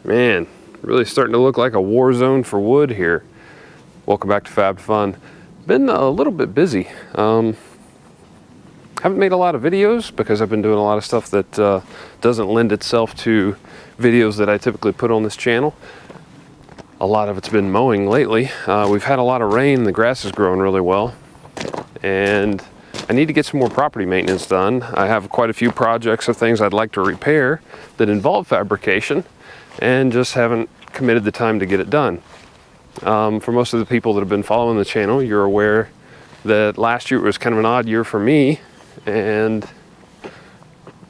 Man, really starting to look like a war zone for wood here. Welcome back to Fab Fun. Been a little bit busy. Haven't made a lot of videos because I've been doing a lot of stuff that doesn't lend itself to videos that I typically put on this channel. A lot of it's been mowing lately. We've had a lot of rain, the grass is growing really well, and I need to get some more property maintenance done. I have quite a few projects of things I'd like to repair that involve fabrication, and just haven't committed the time to get it done. For most of the people that have been following the channel, you're aware that last year was kind of an odd year for me, and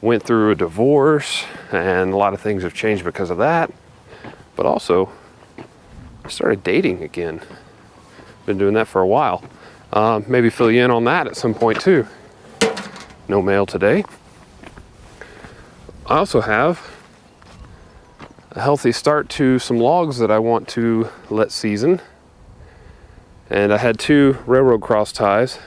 went through a divorce, and a lot of things have changed because of that. But also, I started dating again. Been doing that for a while. Maybe fill you in on that at some point too. No mail today. I also have a healthy start to some logs that I want to let season. And I had 2 railroad cross ties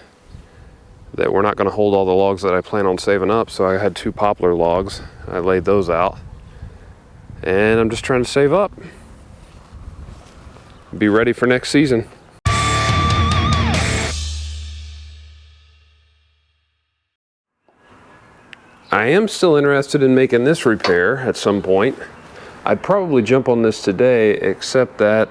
that were not going to hold all the logs that I plan on saving up, so I had 2 poplar logs. I laid those out. And I'm just trying to save up. Be ready for next season. I am still interested in making this repair at some point. I'd probably jump on this today, except that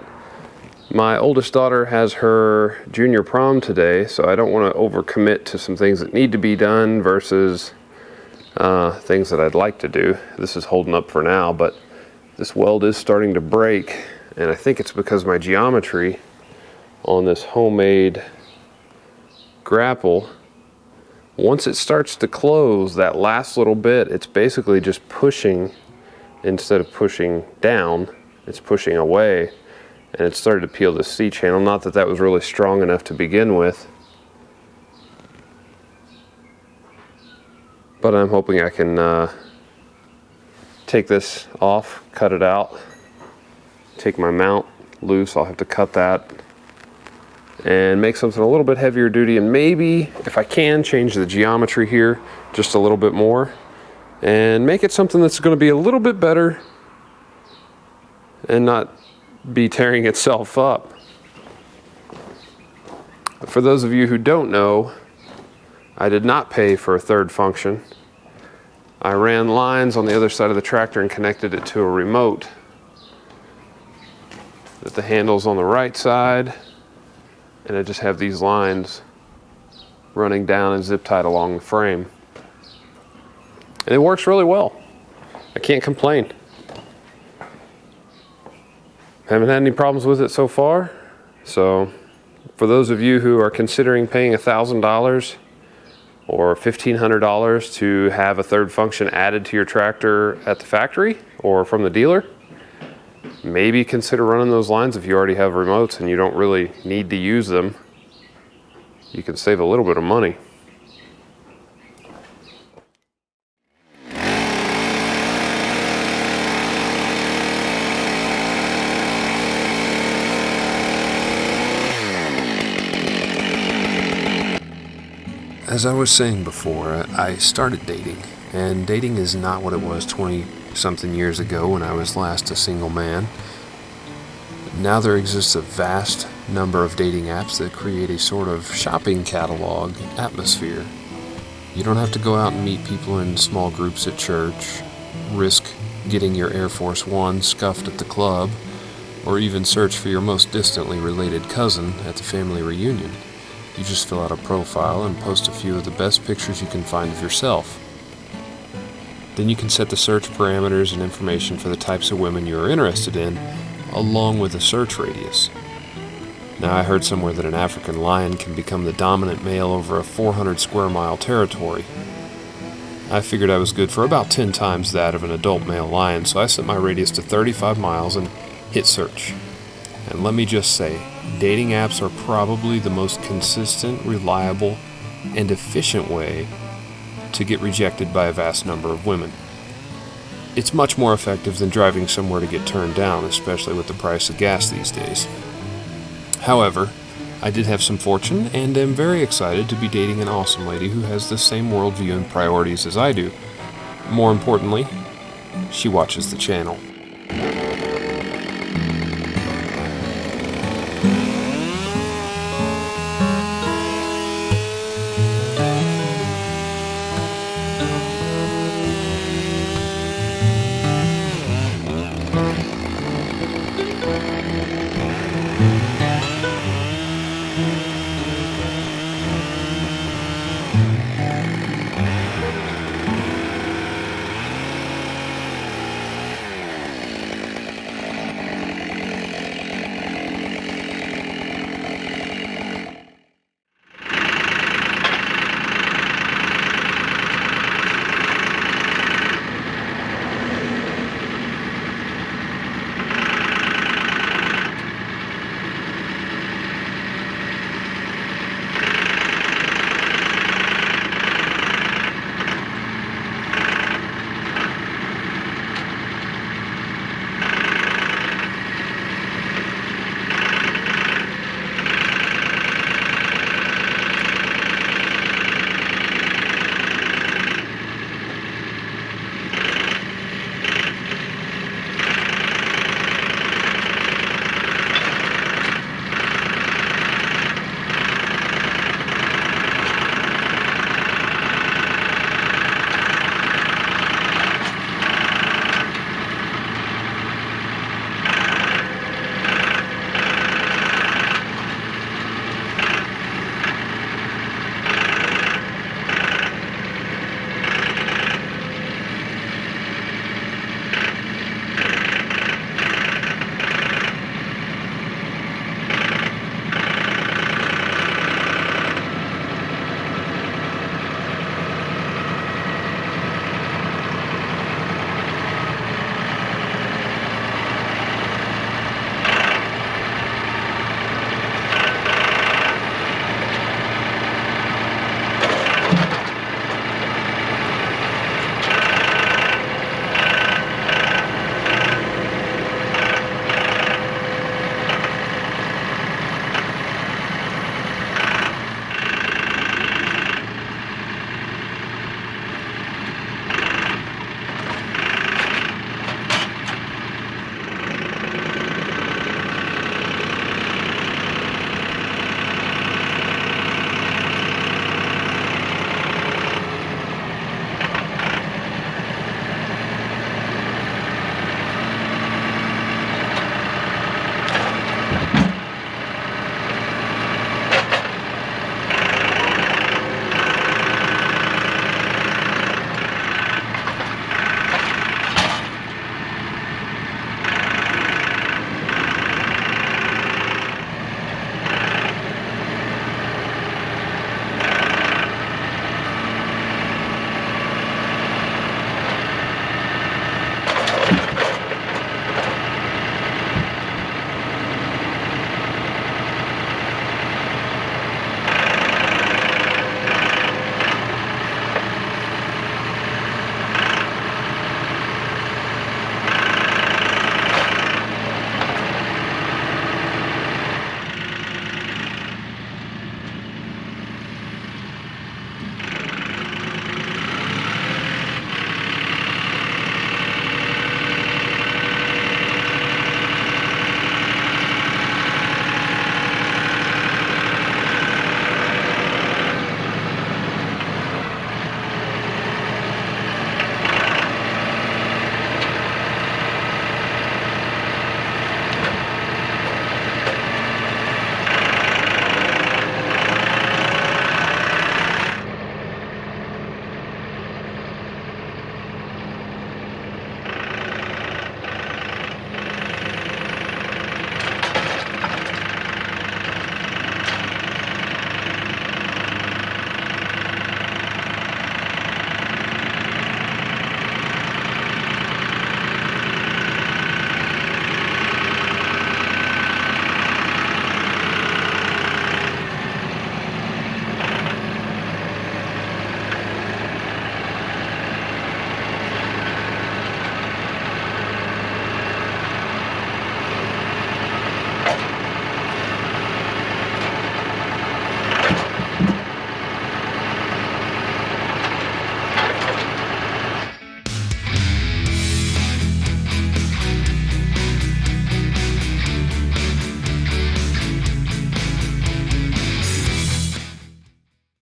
my oldest daughter has her junior prom today, so I don't want to overcommit to some things that need to be done versus things that I'd like to do. This is holding up for now, but this weld is starting to break, and I think it's because my geometry on this homemade grapple, once it starts to close, that last little bit, it's basically just pushing. Instead of pushing down, it's pushing away, and it started to peel the C-channel. Not that that was really strong enough to begin with, but I'm hoping I can take this off, cut it out, take my mount loose. I'll have to cut that and make something a little bit heavier duty, and maybe, if I can, change the geometry here just a little bit more and make it something that's going to be a little bit better and not be tearing itself up. For those of you who don't know, I did not pay for a third function. I ran lines on the other side of the tractor and connected it to a remote. That the handle's on the right side, and I just have these lines running down and zip tied along the frame. And it works really well. I can't complain. Haven't had any problems with it so far. So for those of you who are considering paying $1,000 or $1,500 to have a third function added to your tractor at the factory or from the dealer, maybe consider running those lines if you already have remotes and you don't really need to use them. You can save a little bit of money. As I was saying before, I started dating, and dating is not what it was 20-something years ago when I was last a single man. Now there exists a vast number of dating apps that create a sort of shopping catalog atmosphere. You don't have to go out and meet people in small groups at church, risk getting your Air Force One scuffed at the club, or even search for your most distantly related cousin at the family reunion. You just fill out a profile and post a few of the best pictures you can find of yourself. Then you can set the search parameters and information for the types of women you are interested in, along with a search radius. Now, I heard somewhere that an African lion can become the dominant male over a 400 square mile territory. I figured I was good for about 10 times that of an adult male lion, so I set my radius to 35 miles and hit search. And let me just say, dating apps are probably the most consistent, reliable, and efficient way to get rejected by a vast number of women. It's much more effective than driving somewhere to get turned down, especially with the price of gas these days. However, I did have some fortune and am very excited to be dating an awesome lady who has the same worldview and priorities as I do. More importantly, she watches the channel.